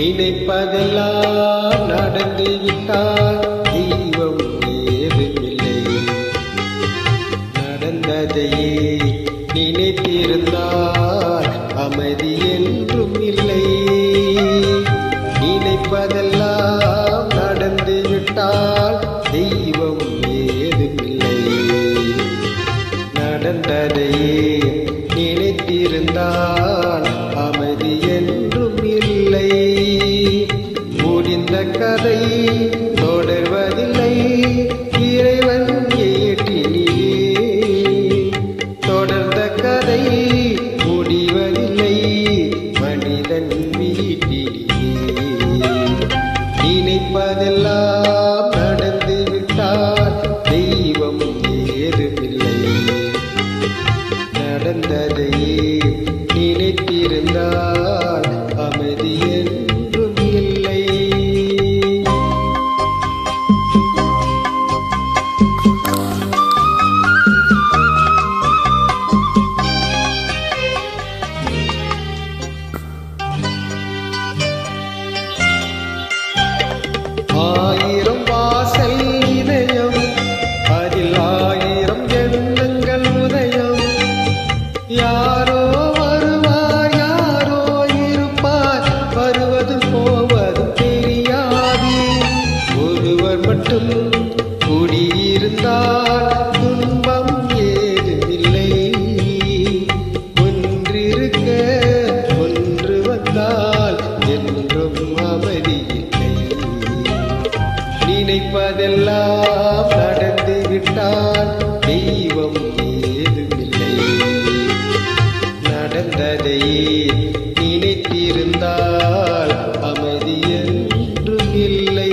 நினைப்பதெல்லாம் நடந்து விட்டால் தெய்வம் ஏதுமில்லை. நடந்ததையே நினைத்திருந்தால் அமைதி என்றும் இல்லை. நினைப்பதெல்லாம் நடந்து விட்டால் தெய்வம் ஏதுமில்லை. நடந்ததையே நினைத்திருந்தால் அமைதி என்றும் இல்லை. முடிந்த கதை தொடர்வதில்லை இறைவன் ஏற்றினிலே. தொடர்ந்த கதை முடிவதில்லை மனிதன் வீட்டினிலே. நினைப்பதெல்லாம் நடந்து விட்டால் தெய்வம் ஏதுமில்லை. நடந்ததையே நினைத்திருந்தால் அமைதி என்றும் இல்லை. ஆயிரம் வாசல் இதயம், அதில் ஆயிரம் எண்ணங்கள் உதயம். யாரோ வருவார், யாரோ இருப்பார், வருவதும் போவதும் தெரியாது. ஒருவர் மட்டும் குடியிருந்தால் துன்பம் ஏதுமில்லை. ஒன்றிருக்க ஒன்று வந்தால் என்றும் அமைதி இல்லை. நினைப்பதெல்லாம் நடந்து விட்டால் தெய்வம் ஏதுமில்லை. நடந்ததையே நினைத்திருந்தால் அமைதி என்றும் இல்லை.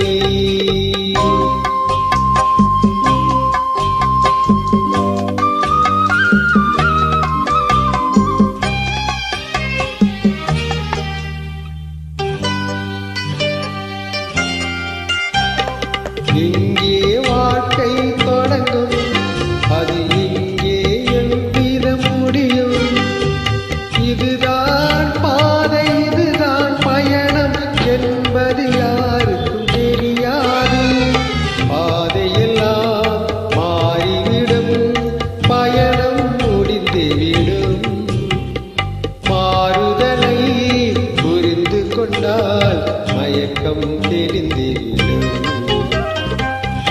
எங்கே வாழ்க்கை தொடங்கும், அது இங்கே எவ்விதம் முடியும். இதுதான் பாதை, இதுதான் பயணம் என்பது யாருக்கும் தெரியாது. பாதையெல்லாம் மாறிவிடும், பயணம் முடிந்துவிடும். மாறுதலை புரிந்து கொண்டால் மயக்கம் தெரிந்துவிடும்.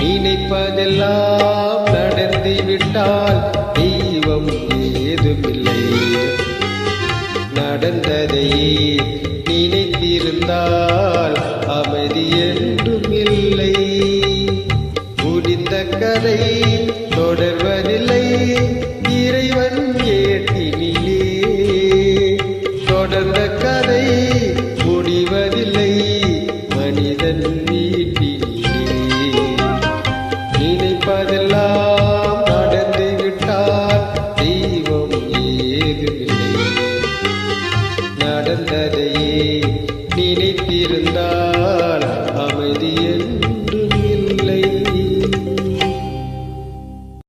நினைப்பதெல்லாம் நடந்து விட்டால் தெய்வம் ஏதுமில்லை. நடந்ததையே நினைத்திருந்தால் அமைதி என்றும் இல்லை. முடிந்த கதை தொடர்வதில்லை இறைவன் ஏற்றினிலே. தொடர்ந்த கதை முடிவதில்லை மனிதன் வீட்டினிலே. நினைப்பதெல்லாம் நடந்து விட்டால் தெய்வம் ஏதுமில்லை. நடந்ததையே நினைத்திருந்தால்